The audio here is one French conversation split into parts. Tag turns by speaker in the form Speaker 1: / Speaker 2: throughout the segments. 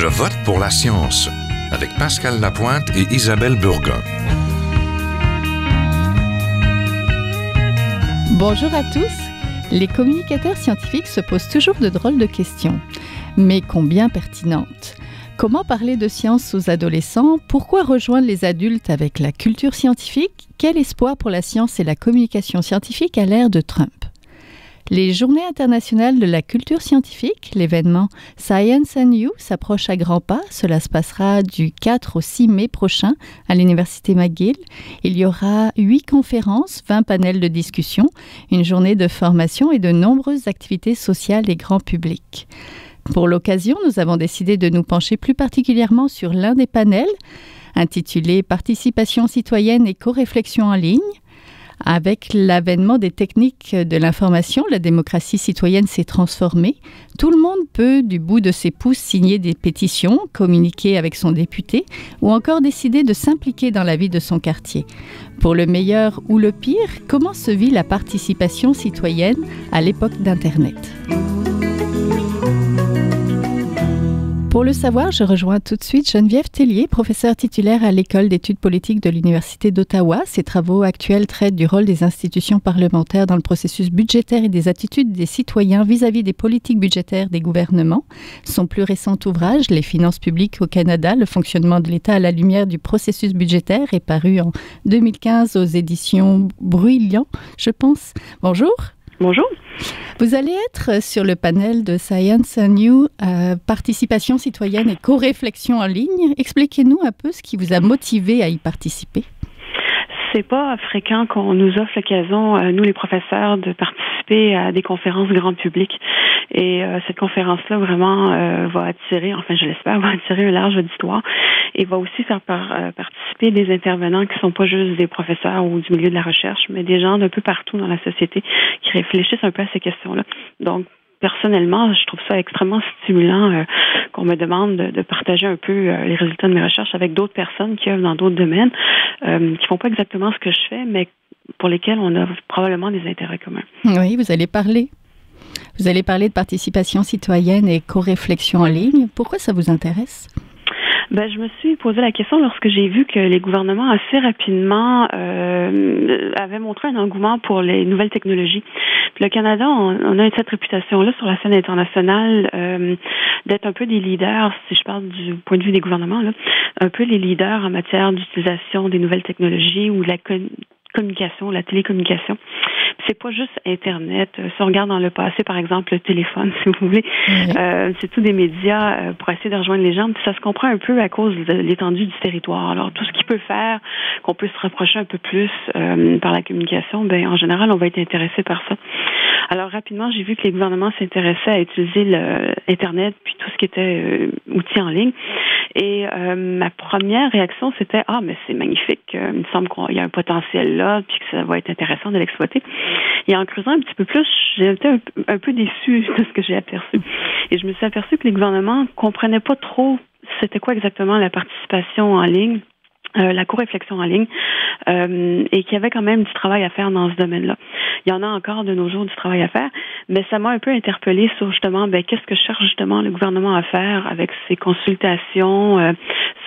Speaker 1: Je vote pour la science avec Pascal Lapointe et Isabelle Burgon.
Speaker 2: Bonjour à tous. Les communicateurs scientifiques se posent toujours de drôles de questions, mais combien pertinentes. Comment parler de science aux adolescents? Pourquoi rejoindre les adultes avec la culture scientifique? Quel espoir pour la science et la communication scientifique à l'ère de Trump? Les Journées internationales de la culture scientifique, l'événement Science and You, s'approche à grands pas. Cela se passera du 4 au 6 mai prochain à l'Université McGill. Il y aura 8 conférences, 20 panels de discussion, une journée de formation et de nombreuses activités sociales et grand public. Pour l'occasion, nous avons décidé de nous pencher plus particulièrement sur l'un des panels, intitulé « Participation citoyenne et co-réflexion en ligne ». Avec l'avènement des techniques de l'information, la démocratie citoyenne s'est transformée. Tout le monde peut, du bout de ses pouces, signer des pétitions, communiquer avec son député ou encore décider de s'impliquer dans la vie de son quartier. Pour le meilleur ou le pire, comment se vit la participation citoyenne à l'époque d'Internet ? Pour le savoir, je rejoins tout de suite Geneviève Tellier, professeure titulaire à l'École d'études politiques de l'Université d'Ottawa. Ses travaux actuels traitent du rôle des institutions parlementaires dans le processus budgétaire et des attitudes des citoyens vis-à-vis des politiques budgétaires des gouvernements. Son plus récent ouvrage, Les finances publiques au Canada, le fonctionnement de l'État à la lumière du processus budgétaire, est paru en 2015 aux éditions Bruyant, je pense. Bonjour.
Speaker 3: Bonjour.
Speaker 2: Vous allez être sur le panel de Science and You, participation citoyenne et co-réflexion en ligne. Expliquez-nous un peu ce qui vous a motivé à y participer.
Speaker 3: C'est pas fréquent qu'on nous offre l'occasion, nous les professeurs, de participer à des conférences grand public. Et cette conférence-là vraiment va attirer, enfin je l'espère, va attirer un large auditoire et va aussi faire participer des intervenants qui sont pas juste des professeurs ou du milieu de la recherche, mais des gens d'un peu partout dans la société qui réfléchissent un peu à ces questions-là. Donc, personnellement, je trouve ça extrêmement stimulant qu'on me demande de partager un peu les résultats de mes recherches avec d'autres personnes qui œuvrent dans d'autres domaines, qui font pas exactement ce que je fais, mais pour lesquels on a probablement des intérêts communs.
Speaker 2: Oui, vous allez parler de participation citoyenne et co-réflexion en ligne. Pourquoi ça vous intéresse?
Speaker 3: Je me suis posé la question lorsque j'ai vu que les gouvernements assez rapidement avaient montré un engouement pour les nouvelles technologies. Puis le Canada, on a cette réputation-là sur la scène internationale d'être un peu des leaders, si je parle du point de vue des gouvernements, là, un peu les leaders en matière d'utilisation des nouvelles technologies ou de la communication, la télécommunication. C'est pas juste Internet. Si on regarde dans le passé, par exemple, le téléphone, si vous voulez, c'est tous des médias pour essayer de rejoindre les gens. Puis ça se comprend un peu à cause de l'étendue du territoire. Alors, tout ce qui peut faire qu'on peut se rapprocher un peu plus par la communication, en général, on va être intéressé par ça. Alors, rapidement, j'ai vu que les gouvernements s'intéressaient à utiliser Internet puis tout ce qui était outils en ligne. Et ma première réaction, c'était « Ah, mais c'est magnifique. Il me semble qu'il y a un potentiel là puis que ça va être intéressant de l'exploiter. » Et en creusant un petit peu plus, j'ai été un peu déçue de ce que j'ai aperçu. Et je me suis aperçue que les gouvernements comprenaient pas trop c'était quoi exactement la participation en ligne, la co-réflexion en ligne, et qu'il y avait quand même du travail à faire dans ce domaine-là. Il y en a encore de nos jours du travail à faire, mais ça m'a un peu interpellée sur justement, qu'est-ce que cherche justement le gouvernement à faire avec ses consultations,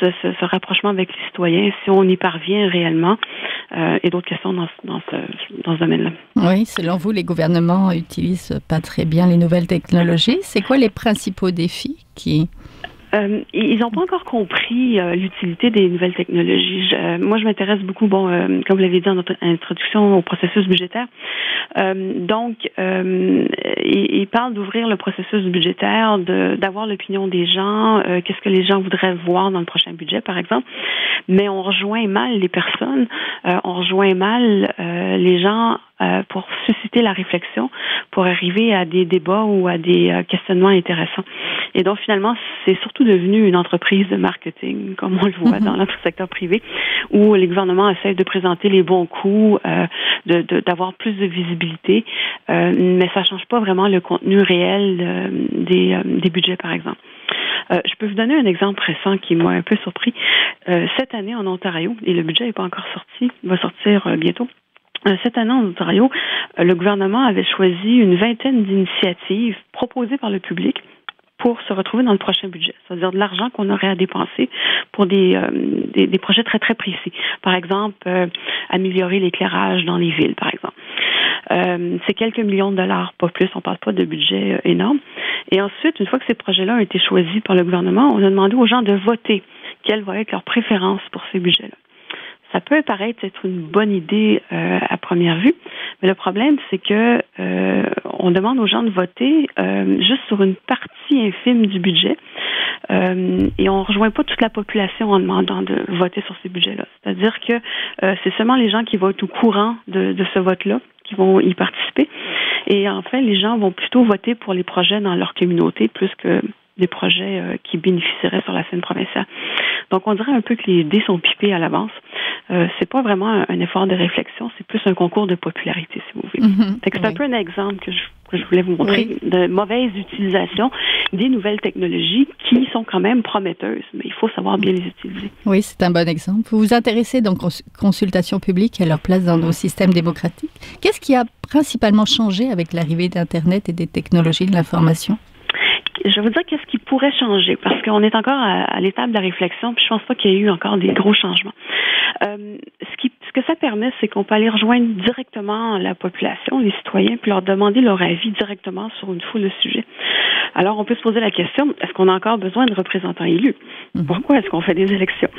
Speaker 3: ce rapprochement avec les citoyens, si on y parvient réellement, et d'autres questions dans ce domaine-là.
Speaker 2: Oui, selon vous, les gouvernements utilisent pas très bien les nouvelles technologies. C'est quoi les principaux défis qui...
Speaker 3: Ils n'ont pas encore compris l'utilité des nouvelles technologies. Moi, je m'intéresse beaucoup, comme vous l'avez dit dans notre introduction, au processus budgétaire. Donc, ils parlent d'ouvrir le processus budgétaire, d'avoir l'opinion des gens, qu'est-ce que les gens voudraient voir dans le prochain budget, par exemple. Mais on rejoint mal les personnes, on rejoint mal les gens pour susciter la réflexion, pour arriver à des débats ou à des questionnements intéressants. Et donc, finalement, c'est surtout devenu une entreprise de marketing, comme on le voit dans notre secteur privé, où les gouvernements essaient de présenter les bons coups, d'avoir plus de visibilité, mais ça change pas vraiment le contenu réel des budgets, par exemple. Je peux vous donner un exemple récent qui m'a un peu surpris. Cette année, en Ontario, et le budget n'est pas encore sorti, il va sortir bientôt, cette année, en Ontario, le gouvernement avait choisi une vingtaine d'initiatives proposées par le public pour se retrouver dans le prochain budget. C'est-à-dire de l'argent qu'on aurait à dépenser pour des projets très, très précis. Par exemple, améliorer l'éclairage dans les villes, par exemple. C'est quelques millions de dollars, pas plus. On ne parle pas de budget énorme. Et ensuite, une fois que ces projets-là ont été choisis par le gouvernement, on a demandé aux gens de voter quelle va être leur préférence pour ces budgets-là. Ça peut paraître être une bonne idée à première vue, mais le problème, c'est que on demande aux gens de voter juste sur une partie infime du budget et on ne rejoint pas toute la population en demandant de voter sur ces budgets-là. C'est-à-dire que c'est seulement les gens qui vont être au courant de ce vote-là qui vont y participer. Et enfin, les gens vont plutôt voter pour les projets dans leur communauté plus que des projets qui bénéficieraient sur la scène provinciale. Donc, on dirait un peu que les dés sont pipés à l'avance. C'est pas vraiment un effort de réflexion, c'est plus un concours de popularité, si vous voulez. C'est un peu un exemple que je voulais vous montrer de mauvaise utilisation des nouvelles technologies qui sont quand même prometteuses, mais il faut savoir bien les utiliser.
Speaker 2: Oui, c'est un bon exemple. Vous vous intéressez donc aux consultations publiques et à leur place dans nos systèmes démocratiques. Qu'est-ce qui a principalement changé avec l'arrivée d'Internet et des technologies de l'information?
Speaker 3: Je vais vous dire qu'est-ce qui pourrait changer, parce qu'on est encore à l'étape de la réflexion, puis je pense pas qu'il y ait eu encore des gros changements. Ce que ça permet, c'est qu'on peut aller rejoindre directement la population, les citoyens, puis leur demander leur avis directement sur une foule de sujets. Alors, on peut se poser la question, est-ce qu'on a encore besoin de représentants élus? Pourquoi est-ce qu'on fait des élections?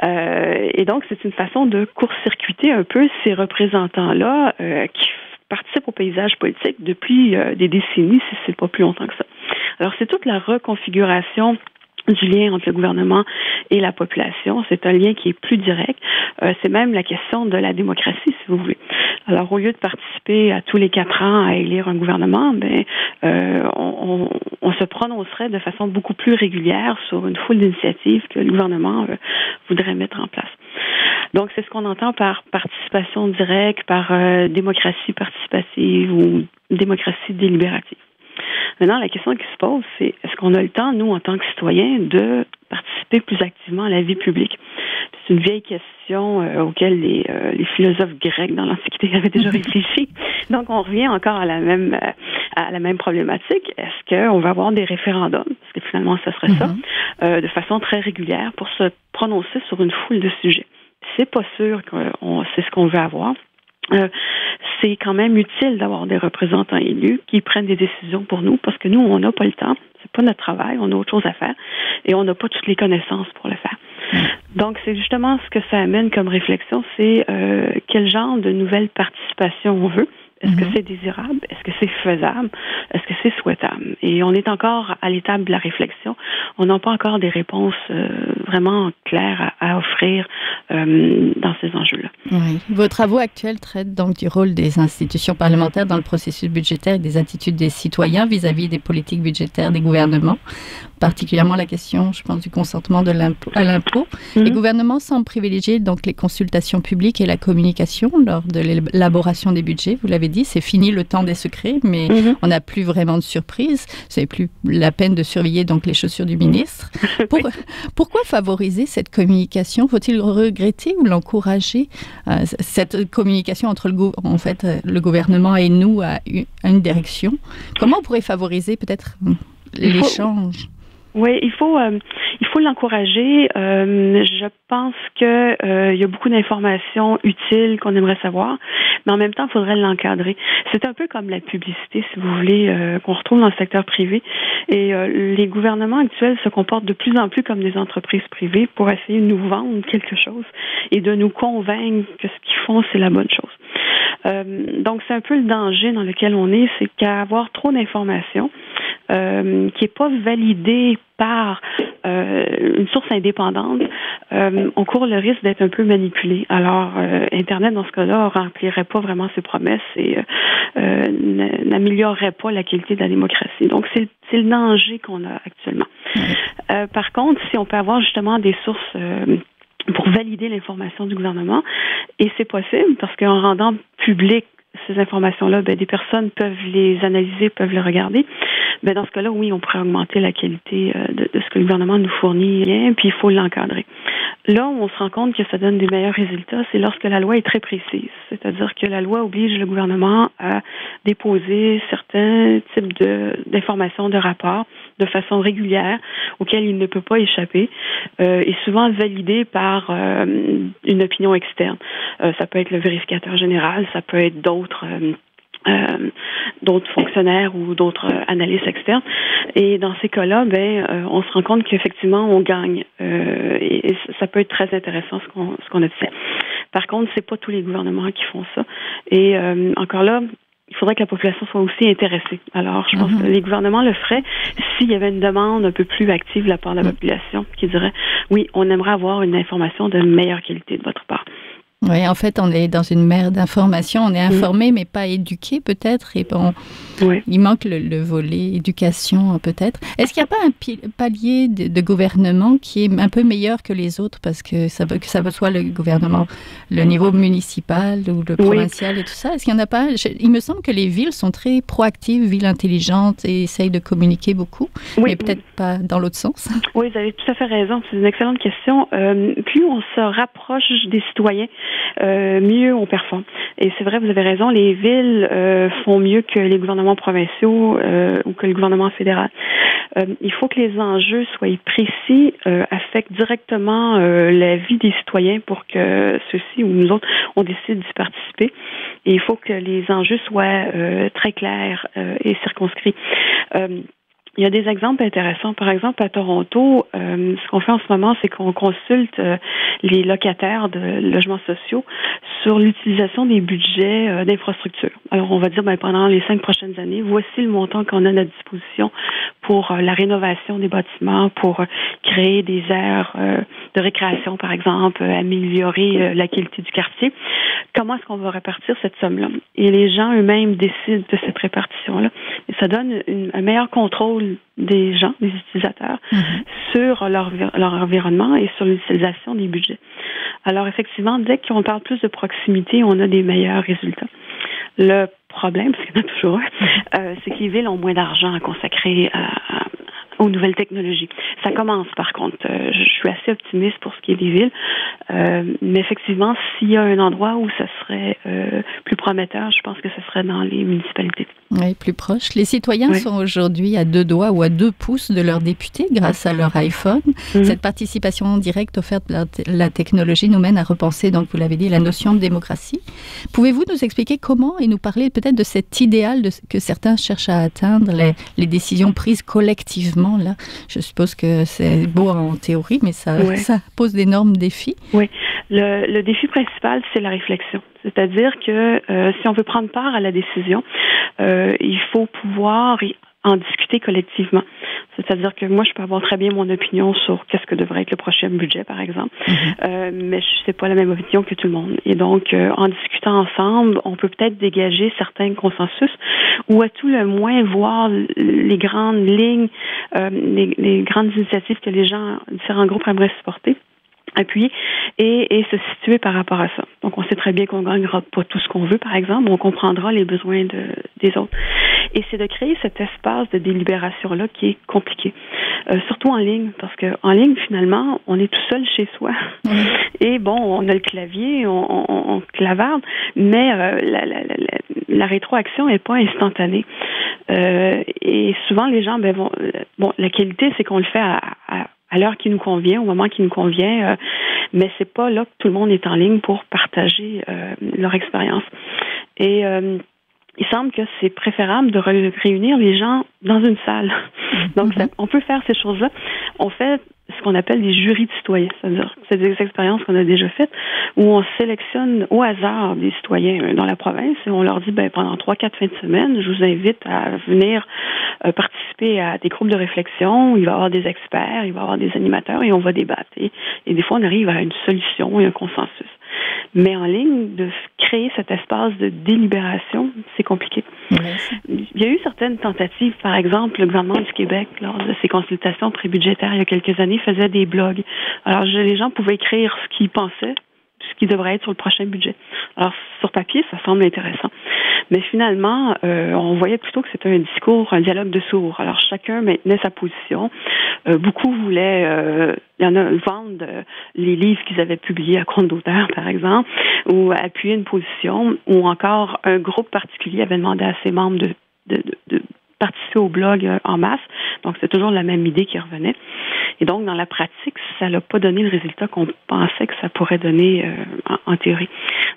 Speaker 3: Et donc, c'est une façon de court-circuiter un peu ces représentants-là qui participent au paysage politique depuis des décennies, si c'est pas plus longtemps que ça. Alors, c'est toute la reconfiguration du lien entre le gouvernement et la population. C'est un lien qui est plus direct. C'est même la question de la démocratie, si vous voulez. Alors, au lieu de participer à tous les 4 ans à élire un gouvernement, on se prononcerait de façon beaucoup plus régulière sur une foule d'initiatives que le gouvernement voudrait mettre en place. Donc, c'est ce qu'on entend par participation directe, par démocratie participative ou démocratie délibérative. Maintenant, la question qui se pose, c'est est-ce qu'on a le temps, nous, en tant que citoyens, de participer plus activement à la vie publique? C'est une vieille question auquel les philosophes grecs dans l'Antiquité avaient déjà réfléchi. Donc, on revient encore à la même problématique. Est-ce qu'on va avoir des référendums? Parce que finalement, ce serait ça, de façon très régulière pour se prononcer sur une foule de sujets. C'est pas sûr que c'est ce qu'on veut avoir. C'est quand même utile d'avoir des représentants élus qui prennent des décisions pour nous parce que nous, on n'a pas le temps. C'est pas notre travail. On a autre chose à faire et on n'a pas toutes les connaissances pour le faire. Donc, c'est justement ce que ça amène comme réflexion, c'est quel genre de nouvelle participation on veut. Est-ce que c'est désirable? Est-ce que c'est faisable? Est-ce que c'est souhaitable? Et on est encore à l'étape de la réflexion. On n'a pas encore des réponses vraiment claires à offrir dans ces enjeux-là.
Speaker 2: Oui. Vos travaux actuels traitent donc du rôle des institutions parlementaires dans le processus budgétaire et des attitudes des citoyens vis-à-vis des politiques budgétaires des gouvernements, particulièrement la question, je pense, du consentement à l'impôt. Les gouvernements semblent privilégier donc les consultations publiques et la communication lors de l'élaboration des budgets. Vous l'avez dit, c'est fini le temps des secrets, mais on n'a plus vraiment de surprise. C'est plus la peine de surveiller donc les chaussures du ministre. Pourquoi favoriser cette communication? Faut-il regretter ou l'encourager, cette communication entre le gouvernement et nous à une direction? Comment on pourrait favoriser peut-être l'échange?
Speaker 3: Oui, il faut l'encourager. Je pense que il y a beaucoup d'informations utiles qu'on aimerait savoir, mais en même temps, il faudrait l'encadrer. C'est un peu comme la publicité, si vous voulez, qu'on retrouve dans le secteur privé. Et les gouvernements actuels se comportent de plus en plus comme des entreprises privées pour essayer de nous vendre quelque chose et de nous convaincre que ce qu'ils font, c'est la bonne chose. Donc, c'est un peu le danger dans lequel on est, c'est qu'à avoir trop d'informations qui n'est pas validée par une source indépendante, on court le risque d'être un peu manipulé. Alors, Internet, dans ce cas-là, ne remplirait pas vraiment ses promesses et n'améliorerait pas la qualité de la démocratie. Donc, c'est le danger qu'on a actuellement. Par contre, si on peut avoir justement des sources pour valider l'information du gouvernement, et c'est possible parce qu'en rendant public ces informations-là, des personnes peuvent les analyser, peuvent les regarder. Dans ce cas-là, oui, on pourrait augmenter la qualité de ce que le gouvernement nous fournit, puis il faut l'encadrer. Là où on se rend compte que ça donne des meilleurs résultats, c'est lorsque la loi est très précise. C'est-à-dire que la loi oblige le gouvernement à déposer certains types d'informations, de rapports, de façon régulière, auxquels il ne peut pas échapper, et souvent validé par une opinion externe. Ça peut être le vérificateur général, ça peut être d'autres fonctionnaires ou d'autres analystes externes. Et dans ces cas-là, on se rend compte qu'effectivement, on gagne. Et ça peut être très intéressant ce qu'on a fait. Par contre, c'est pas tous les gouvernements qui font ça. Et encore là, il faudrait que la population soit aussi intéressée. Alors, je pense que les gouvernements le feraient s'il y avait une demande un peu plus active de la part de la population qui dirait « Oui, on aimerait avoir une information de meilleure qualité de votre part. »
Speaker 2: Oui, en fait, on est dans une mer d'informations. On est informé, mais pas éduqué, peut-être. Et bon, il manque le volet éducation, peut-être. Est-ce qu'il n'y a pas un palier de gouvernement qui est un peu meilleur que les autres, parce que ça soit le gouvernement, le niveau municipal ou le provincial et tout ça? Est-ce qu'il n'y en a pas? Il me semble que les villes sont très proactives, villes intelligentes, et essayent de communiquer beaucoup, mais peut-être pas dans l'autre sens.
Speaker 3: Oui, vous avez tout à fait raison. C'est une excellente question. Plus on se rapproche des citoyens, mieux on performe. Et c'est vrai, vous avez raison, les villes font mieux que les gouvernements provinciaux ou que le gouvernement fédéral. Il faut que les enjeux soient précis, affectent directement la vie des citoyens pour que ceux-ci ou nous autres, on décide d'y participer. Et il faut que les enjeux soient très clairs et circonscrits. Il y a des exemples intéressants. Par exemple, à Toronto, ce qu'on fait en ce moment, c'est qu'on consulte les locataires de logements sociaux sur l'utilisation des budgets d'infrastructure. Alors, on va dire, pendant les 5 prochaines années, voici le montant qu'on a à notre disposition pour la rénovation des bâtiments, pour créer des aires de récréation, par exemple, améliorer la qualité du quartier. Comment est-ce qu'on va répartir cette somme-là? Et les gens eux-mêmes décident de cette répartition-là. Et ça donne un meilleur contrôle des gens, des utilisateurs, sur leur environnement et sur l'utilisation des budgets. Alors, effectivement, dès qu'on parle plus de proximité, on a des meilleurs résultats. Le problème, parce qu'il y en a toujours un, c'est que les villes ont moins d'argent à consacrer aux nouvelles technologies. Ça commence, par contre. Je suis assez optimiste pour ce qui est des villes. Mais effectivement, s'il y a un endroit où ça serait plus prometteur, je pense que ce serait dans les municipalités.
Speaker 2: Oui, plus proche. Les citoyens sont aujourd'hui à 2 doigts ou à 2 pouces de leurs députés grâce à leur iPhone. Cette participation directe offerte par la technologie nous mène à repenser, donc vous l'avez dit, la notion de démocratie. Pouvez-vous nous expliquer comment et nous parler peut-être de cet idéal que certains cherchent à atteindre, les décisions prises collectivement là? Je suppose que c'est beau en théorie, mais ça pose d'énormes défis. Oui,
Speaker 3: le défi principal, c'est la réflexion. C'est-à-dire que si on veut prendre part à la décision, il faut pouvoir en discuter collectivement. C'est-à-dire que moi, je peux avoir très bien mon opinion sur qu'est-ce que devrait être le prochain budget, par exemple, mais je sais pas la même opinion que tout le monde. Et donc, en discutant ensemble, on peut peut-être dégager certains consensus ou à tout le moins voir les grandes lignes, les grandes initiatives que les gens, différents groupes aimeraient supporter, appuyer et se situer par rapport à ça. Donc, on sait très bien qu'on ne gagnera pas tout ce qu'on veut, par exemple, mais on comprendra les besoins des autres. Et c'est de créer cet espace de délibération-là qui est compliqué. Surtout en ligne, parce qu'en ligne, finalement, on est tout seul chez soi. Et bon, on a le clavier, on clavarde, mais la rétroaction n'est pas instantanée. Et souvent, les gens, la qualité, c'est qu'on le fait à l'heure qui nous convient, au moment qui nous convient, mais c'est pas là que tout le monde est en ligne pour partager leur expérience. Et il semble que c'est préférable de réunir les gens dans une salle. Donc, on peut faire ces choses-là. On fait ce qu'on appelle des jurys de citoyens. C'est-à-dire, c'est des expériences qu'on a déjà faites où on sélectionne au hasard des citoyens dans la province et on leur dit, pendant 3-4 fins de semaine, je vous invite à venir participer à des groupes de réflexion. Il va y avoir des experts, il va y avoir des animateurs et on va débattre. Et des fois, on arrive à une solution et un consensus. Mais en ligne, de créer cet espace de délibération, c'est compliqué. Il y a eu certaines tentatives. Par exemple, le gouvernement du Québec, lors de ses consultations prébudgétaires il y a quelques années, faisait des blogs. Alors, les gens pouvaient écrire ce qu'ils pensaient ce qui devrait être sur le prochain budget. Alors, sur papier, ça semble intéressant. Mais finalement, on voyait plutôt que c'était un discours, un dialogue de sourds. Alors, chacun maintenait sa position. Beaucoup voulaient, il y en a, vendre les livres qu'ils avaient publiés à compte d'auteur, par exemple, ou appuyer une position, ou encore un groupe particulier avait demandé à ses membres de participer au blog en masse. Donc, c'est toujours la même idée qui revenait. Et donc, dans la pratique, ça n'a pas donné le résultat qu'on pensait que ça pourrait donner en théorie.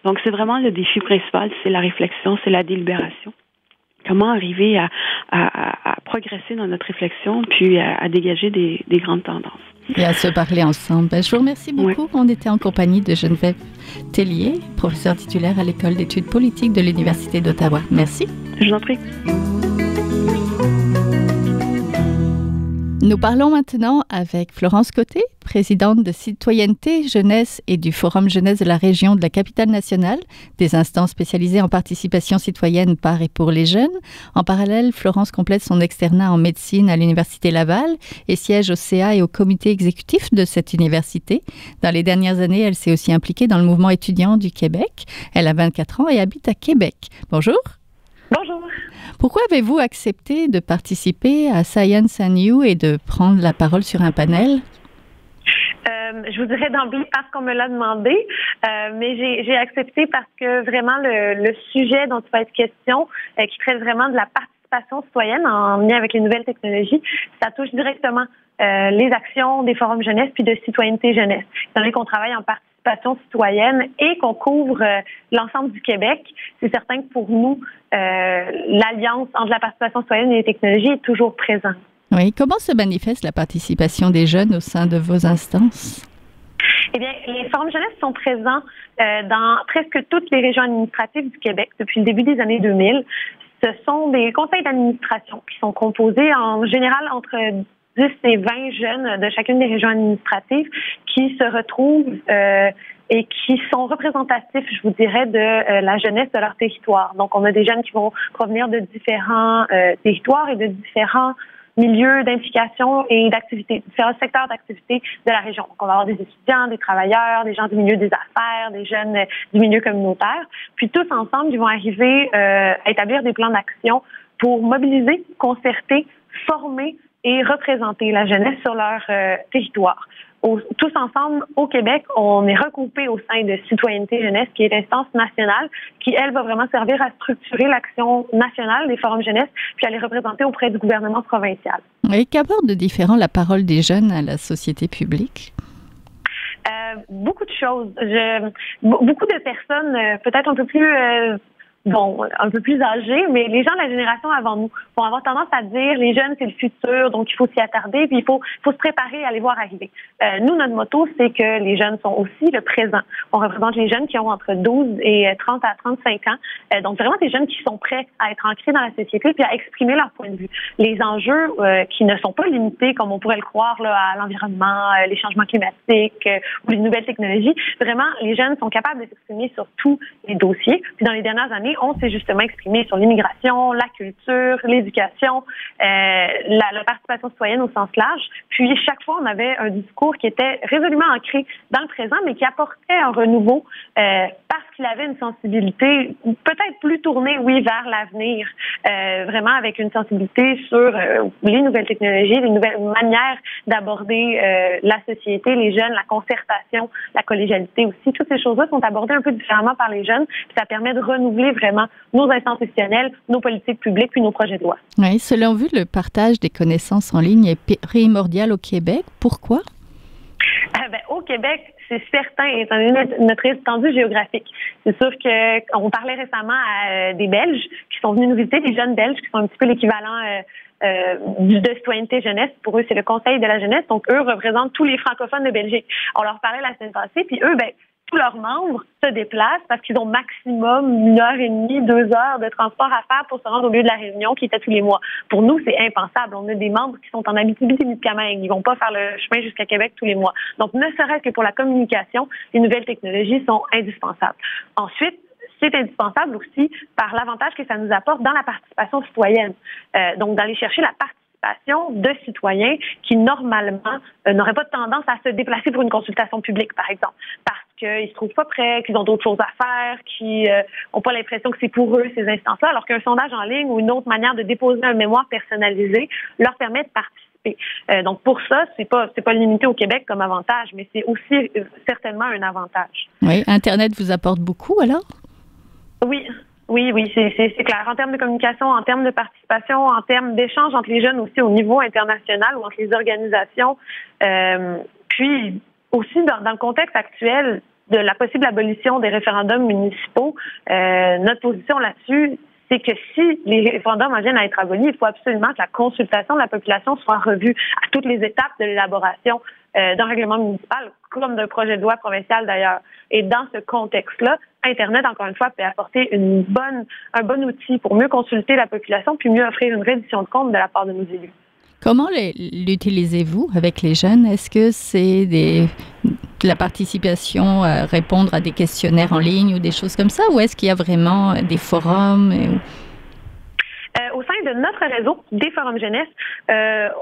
Speaker 3: Donc, c'est vraiment le défi principal, c'est la réflexion, c'est la délibération. Comment arriver à progresser dans notre réflexion, puis à dégager des grandes tendances.
Speaker 2: Et à se parler ensemble. Je vous remercie beaucoup. Oui. On était en compagnie de Geneviève Tellier, professeure titulaire à l'École d'études politiques de l'Université d'Ottawa. Merci.
Speaker 3: Je vous en prie.
Speaker 2: Nous parlons maintenant avec Florence Côté, présidente de Citoyenneté, Jeunesse et du Forum Jeunesse de la région de la Capitale-Nationale, des instances spécialisées en participation citoyenne par et pour les jeunes. En parallèle, Florence complète son externat en médecine à l'Université Laval et siège au CA et au comité exécutif de cette université. Dans les dernières années, elle s'est aussi impliquée dans le mouvement étudiant du Québec. Elle a 24 ans et habite à Québec. Bonjour.
Speaker 4: Bonjour.
Speaker 2: Pourquoi avez-vous accepté de participer à Science and You et de prendre la parole sur un panel?
Speaker 4: Je vous dirais d'emblée parce qu'on me l'a demandé, mais j'ai accepté parce que vraiment le sujet dont il va être question, qui traite vraiment de la participation citoyenne en lien avec les nouvelles technologies, ça touche directement les actions des forums jeunesse puis de citoyenneté jeunesse. Étant donné qu'on travaille en participation citoyenne et qu'on couvre l'ensemble du Québec, c'est certain que pour nous, l'alliance entre la participation citoyenne et les technologies est toujours présente.
Speaker 2: Oui. Comment se manifeste la participation des jeunes au sein de vos instances?
Speaker 4: Eh bien, les forums jeunesse sont présents dans presque toutes les régions administratives du Québec depuis le début des années 2000. Ce sont des conseils d'administration qui sont composés en général entre 10 et 20 jeunes de chacune des régions administratives qui se retrouvent et qui sont représentatifs, je vous dirais, de la jeunesse de leur territoire. Donc, on a des jeunes qui vont provenir de différents territoires et de différents milieux d'implication et d'activité, différents secteurs d'activité de la région. Donc, on va avoir des étudiants, des travailleurs, des gens du milieu des affaires, des jeunes du milieu communautaire. Puis, tous ensemble, ils vont arriver à établir des plans d'action pour mobiliser, concerter, former et représenter la jeunesse sur leur territoire. Tous ensemble, au Québec, on est regroupés au sein de Citoyenneté Jeunesse, qui est l'instance nationale, qui, elle, va vraiment servir à structurer l'action nationale des forums jeunesse, puis à les représenter auprès du gouvernement provincial.
Speaker 2: Et qu'apporte de différent la parole des jeunes à la société publique?
Speaker 4: Beaucoup de choses. Beaucoup de personnes, peut-être un peu plus... un peu plus âgés, mais les gens de la génération avant nous vont avoir tendance à dire les jeunes, c'est le futur, donc il faut s'y attarder, puis il faut se préparer à les voir arriver. Nous, notre motto, c'est que les jeunes sont aussi le présent. On représente les jeunes qui ont entre 12 et 30 à 35 ans. Donc, vraiment des jeunes qui sont prêts à être ancrés dans la société puis à exprimer leur point de vue. Les enjeux qui ne sont pas limités, comme on pourrait le croire, là, à l'environnement, les changements climatiques ou les nouvelles technologies, vraiment, les jeunes sont capables de s'exprimer sur tous les dossiers. Puis dans les dernières années, on s'est justement exprimé sur l'immigration, la culture, l'éducation, la participation citoyenne au sens large. Puis, chaque fois, on avait un discours qui était résolument ancré dans le présent, mais qui apportait un renouveau parce qu'il avait une sensibilité peut-être plus tournée, oui, vers l'avenir, vraiment avec une sensibilité sur les nouvelles technologies, les nouvelles manières d'aborder la société, les jeunes, la concertation, la collégialité aussi. Toutes ces choses-là sont abordées un peu différemment par les jeunes. Puis ça permet de renouveler vraiment nos instances institutionnelles, nos politiques publiques puis nos projets de loi.
Speaker 2: Oui, selon vous, le partage des connaissances en ligne est primordial au Québec. Pourquoi?
Speaker 4: Au Québec, c'est certain, étant donné notre étendue géographique. C'est sûr qu'on parlait récemment à des Belges qui sont venus nous visiter, des jeunes Belges qui sont un petit peu l'équivalent de Citoyenneté Jeunesse. Pour eux, c'est le Conseil de la jeunesse. Donc, eux représentent tous les francophones de Belgique. On leur parlait la semaine passée, puis eux, tous leurs membres se déplacent parce qu'ils ont maximum 1h30, 2 heures de transport à faire pour se rendre au lieu de la réunion qui était tous les mois. Pour nous, c'est impensable. On a des membres qui sont en Abitibi-Témiscamingue. Ils vont pas faire le chemin jusqu'à Québec tous les mois. Donc, ne serait-ce que pour la communication, les nouvelles technologies sont indispensables. Ensuite, c'est indispensable aussi par l'avantage que ça nous apporte dans la participation citoyenne. Donc, d'aller chercher la participation participation de citoyens qui, normalement, n'auraient pas de tendance à se déplacer pour une consultation publique, par exemple, parce qu'ils se trouvent pas prêts, qu'ils ont d'autres choses à faire, qu'ils n'ont pas l'impression que c'est pour eux, ces instances-là, alors qu'un sondage en ligne ou une autre manière de déposer un mémoire personnalisé leur permet de participer. Donc, pour ça, c'est pas limité au Québec comme avantage, mais c'est aussi certainement un avantage.
Speaker 2: Oui, Internet vous apporte beaucoup, alors?
Speaker 4: Oui, c'est clair. En termes de communication, en termes de participation, en termes d'échange entre les jeunes aussi au niveau international ou entre les organisations. Puis aussi, dans le contexte actuel de la possible abolition des référendums municipaux, notre position là-dessus, c'est que si les référendums viennent à être abolis, il faut absolument que la consultation de la population soit revue à toutes les étapes de l'élaboration d'un règlement municipal, comme d'un projet de loi provincial d'ailleurs. Et dans ce contexte-là, Internet, encore une fois, peut apporter un bon outil pour mieux consulter la population puis mieux offrir une reddition de compte de la part de nos élus.
Speaker 2: Comment l'utilisez-vous avec les jeunes? Est-ce que c'est de la participation à répondre à des questionnaires en ligne ou des choses comme ça? Ou est-ce qu'il y a vraiment des forums?
Speaker 4: Au sein de notre réseau des forums jeunesse,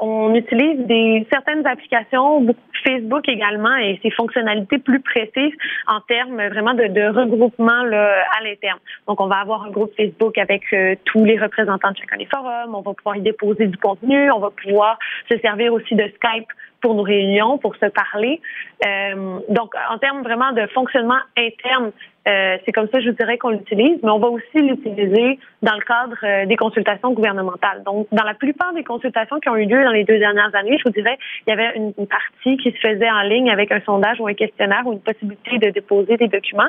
Speaker 4: on utilise certaines applications, beaucoup Facebook également, et ses fonctionnalités plus précises en termes vraiment de regroupement là, à l'interne. Donc, on va avoir un groupe Facebook avec tous les représentants de chacun des forums. On va pouvoir y déposer du contenu. On va pouvoir se servir aussi de Skype pour nos réunions, pour se parler. Donc, en termes vraiment de fonctionnement interne, c'est comme ça, je vous dirais, qu'on l'utilise, mais on va aussi l'utiliser dans le cadre des consultations gouvernementales. Donc, dans la plupart des consultations qui ont eu lieu dans les 2 dernières années, je vous dirais, il y avait une partie qui se faisait en ligne avec un sondage ou un questionnaire ou une possibilité de déposer des documents.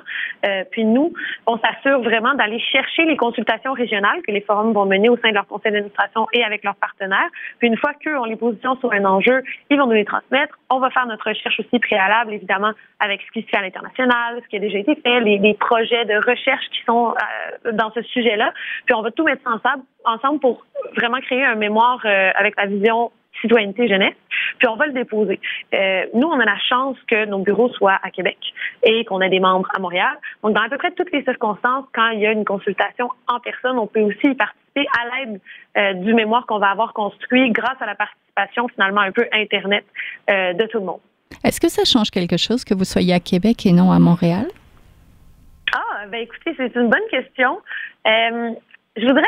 Speaker 4: Puis nous, on s'assure vraiment d'aller chercher les consultations régionales que les forums vont mener au sein de leur conseil d'administration et avec leurs partenaires. Puis une fois qu'eux ont les positions sur un enjeu, ils vont nous les transmettre. On va faire notre recherche aussi préalable, évidemment, avec ce qui se fait à l'international, ce qui a déjà été fait, les projets de recherche qui sont dans ce sujet-là. Puis on va tout mettre ensemble pour vraiment créer un mémoire avec la vision citoyenneté jeunesse, puis on va le déposer. Nous, on a la chance que nos bureaux soient à Québec et qu'on ait des membres à Montréal. Donc, dans à peu près toutes les circonstances, quand il y a une consultation en personne, on peut aussi y participer à l'aide du mémoire qu'on va avoir construit grâce à la participation, finalement, un peu Internet de tout le monde.
Speaker 2: Est-ce que ça change quelque chose que vous soyez à Québec et non à Montréal?
Speaker 4: Écoutez, c'est une bonne question. Je voudrais,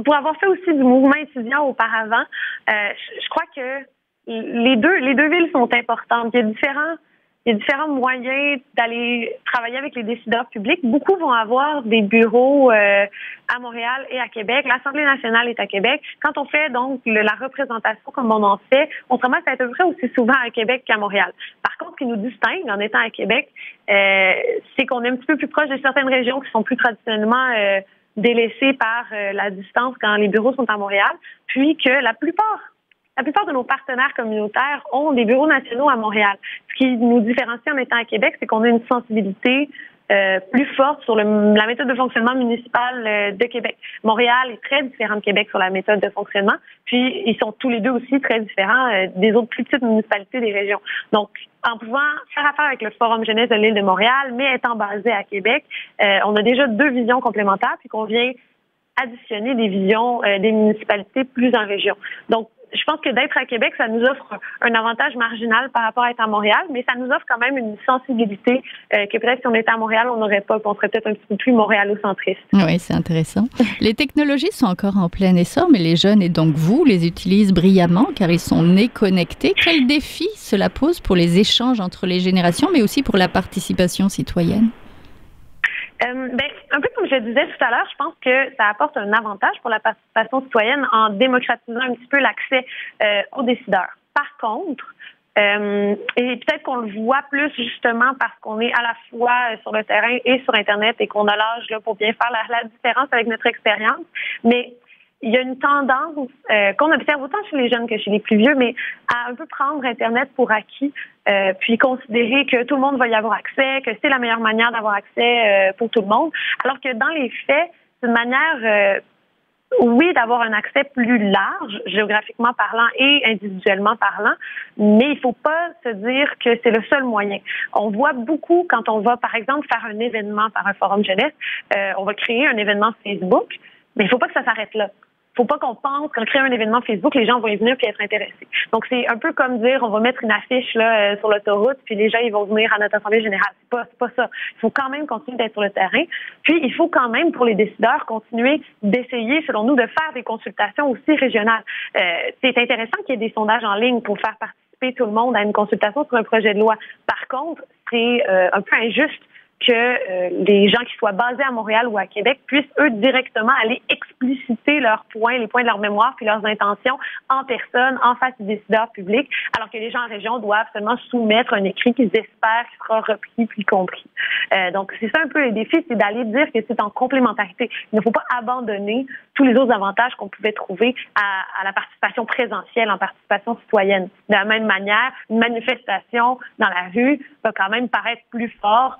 Speaker 4: pour avoir fait aussi du mouvement étudiant auparavant, je crois que les deux villes sont importantes. Il y a différents moyens d'aller travailler avec les décideurs publics. Beaucoup vont avoir des bureaux à Montréal et à Québec. L'Assemblée nationale est à Québec. Quand on fait donc la représentation comme on en fait, on se ramasse à peu près aussi souvent à Québec qu'à Montréal. Par contre, ce qui nous distingue en étant à Québec, c'est qu'on est un petit peu plus proche de certaines régions qui sont plus traditionnellement délaissés par la distance quand les bureaux sont à Montréal, puis que la plupart de nos partenaires communautaires ont des bureaux nationaux à Montréal. Ce qui nous différencie en étant à Québec, c'est qu'on a une sensibilité plus forte sur la méthode de fonctionnement municipal de Québec. Montréal est très différent de Québec sur la méthode de fonctionnement, puis ils sont tous les deux aussi très différents des autres plus petites municipalités des régions. Donc, en pouvant faire affaire avec le Forum jeunesse de l'île de Montréal, mais étant basé à Québec, on a déjà 2 visions complémentaires, puis qu'on vient additionner des visions des municipalités plus en région. Donc, je pense que d'être à Québec, ça nous offre un avantage marginal par rapport à être à Montréal, mais ça nous offre quand même une sensibilité que peut-être si on était à Montréal, on n'aurait pas, on serait peut-être un petit peu plus montréalocentriste.
Speaker 2: Oui, c'est intéressant. Les technologies sont encore en plein essor, mais les jeunes, et donc vous, les utilisent brillamment car ils sont nés connectés. Quel défi cela pose pour les échanges entre les générations, mais aussi pour la participation citoyenne?
Speaker 4: Un peu comme je le disais tout à l'heure, je pense que ça apporte un avantage pour la participation citoyenne en démocratisant un petit peu l'accès aux décideurs. Par contre, et peut-être qu'on le voit plus justement parce qu'on est à la fois sur le terrain et sur Internet et qu'on a l'âge là, pour bien faire la différence avec notre expérience, mais il y a une tendance qu'on observe autant chez les jeunes que chez les plus vieux, mais à un peu prendre Internet pour acquis, puis considérer que tout le monde va y avoir accès, que c'est la meilleure manière d'avoir accès pour tout le monde. Alors que dans les faits, c'est une manière, oui, d'avoir un accès plus large, géographiquement parlant et individuellement parlant, mais il ne faut pas se dire que c'est le seul moyen. On voit beaucoup quand on va, par exemple, faire un événement par un forum jeunesse, on va créer un événement Facebook, mais il ne faut pas que ça s'arrête là. faut pas qu'on pense qu'en créant un événement Facebook, les gens vont y venir puis être intéressés. Donc, c'est un peu comme dire, on va mettre une affiche là sur l'autoroute puis les gens, ils vont venir à notre assemblée générale. C'est pas ça. Il faut quand même continuer d'être sur le terrain. Puis, il faut quand même, pour les décideurs, continuer d'essayer, selon nous, de faire des consultations aussi régionales. C'est intéressant qu'il y ait des sondages en ligne pour faire participer tout le monde à une consultation sur un projet de loi. Par contre, c'est un peu injuste que les gens qui soient basés à Montréal ou à Québec puissent, eux, directement aller expliciter leurs points, les points de leur mémoire puis leurs intentions en personne, en face des décideurs publics, alors que les gens en région doivent seulement soumettre un écrit qu'ils espèrent qui sera repris puis compris. Donc, c'est ça un peu le défi, c'est d'aller dire que c'est en complémentarité. Il ne faut pas abandonner tous les autres avantages qu'on pouvait trouver à la participation présentielle, en participation citoyenne. De la même manière, une manifestation dans la rue va quand même paraître plus fort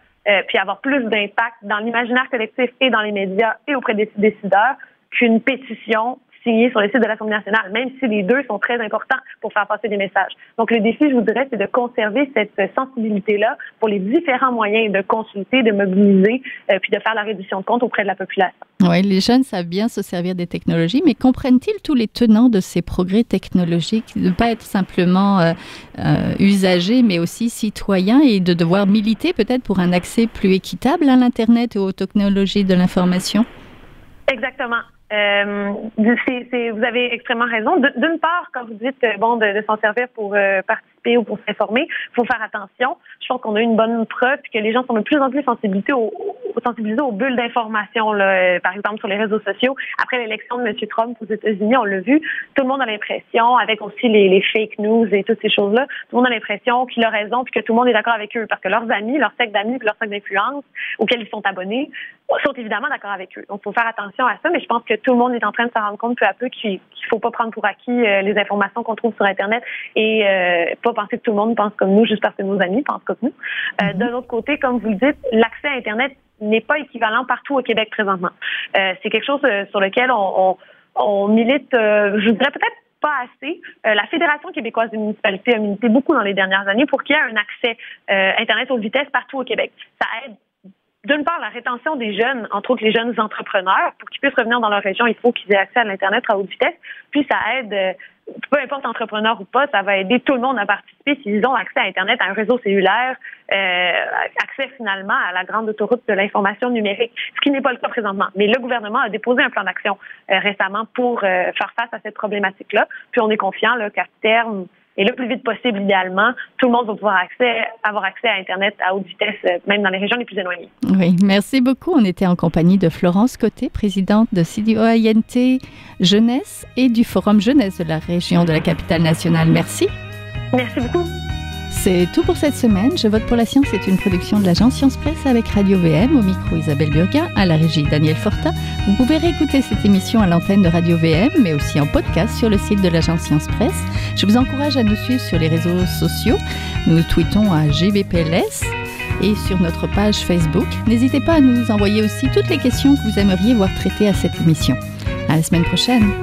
Speaker 4: puis avoir plus d'impact dans l'imaginaire collectif et dans les médias et auprès des décideurs qu'une pétition signée sur le site de l'Assemblée nationale, même si les deux sont très importants pour faire passer des messages. Donc, le défi, je vous dirais, c'est de conserver cette sensibilité-là pour les différents moyens de consulter, de mobiliser, puis de faire la reddition de comptes auprès de la population.
Speaker 2: Oui, les jeunes savent bien se servir des technologies, mais comprennent-ils tous les tenants de ces progrès technologiques, de ne pas être simplement usagers, mais aussi citoyens et de devoir militer peut-être pour un accès plus équitable à l'Internet et aux technologies de l'information?
Speaker 4: Exactement. Vous avez extrêmement raison. D'une part, quand vous dites de s'en servir pour participer ou pour s'informer, il faut faire attention. Je pense qu'on a eu une bonne preuve que les gens sont de plus en plus sensibilisés aux bulles d'information, par exemple sur les réseaux sociaux. Après l'élection de M. Trump aux États-Unis, on l'a vu, tout le monde a l'impression, avec aussi les fake news et toutes ces choses-là, tout le monde a l'impression qu'il a raison puis que tout le monde est d'accord avec eux parce que leurs amis, leur cercle d'amis puis leur cercle d'influence auxquels ils sont abonnés sont évidemment d'accord avec eux. Donc, il faut faire attention à ça, mais je pense que tout le monde est en train de se rendre compte peu à peu qu'il faut pas prendre pour acquis les informations qu'on trouve sur Internet et pas penser que tout le monde pense comme nous juste parce que nos amis pensent comme nous. D'un autre côté, comme vous le dites, l'accès à Internet n'est pas équivalent partout au Québec présentement. C'est quelque chose sur lequel on milite, je dirais peut-être pas assez. La Fédération québécoise des municipalités a milité beaucoup dans les dernières années pour qu'il y ait un accès Internet haute vitesse partout au Québec. Ça aide d'une part, la rétention des jeunes, entre autres les jeunes entrepreneurs, pour qu'ils puissent revenir dans leur région, il faut qu'ils aient accès à l'Internet à haute vitesse. Puis ça aide, peu importe entrepreneur ou pas, ça va aider tout le monde à participer s'ils ont accès à Internet, à un réseau cellulaire, accès finalement à la grande autoroute de l'information numérique, ce qui n'est pas le cas présentement. Mais le gouvernement a déposé un plan d'action récemment pour faire face à cette problématique-là. Puis on est confiant là, qu'à terme, et le plus vite possible, idéalement, tout le monde va pouvoir avoir accès à Internet à haute vitesse, même dans les régions les plus éloignées.
Speaker 2: Oui, merci beaucoup. On était en compagnie de Florence Côté, présidente de CDOINT Jeunesse et du Forum Jeunesse de la région de la Capitale-Nationale. Merci.
Speaker 4: Merci beaucoup.
Speaker 2: C'est tout pour cette semaine. Je vote pour la science est une production de l'agence Science Presse avec Radio VM, au micro Isabelle Burguin, à la régie Daniel Fortin. Vous pouvez réécouter cette émission à l'antenne de Radio VM, mais aussi en podcast sur le site de l'agence Science Presse. Je vous encourage à nous suivre sur les réseaux sociaux. Nous tweetons à GBPLS et sur notre page Facebook. N'hésitez pas à nous envoyer aussi toutes les questions que vous aimeriez voir traitées à cette émission. À la semaine prochaine.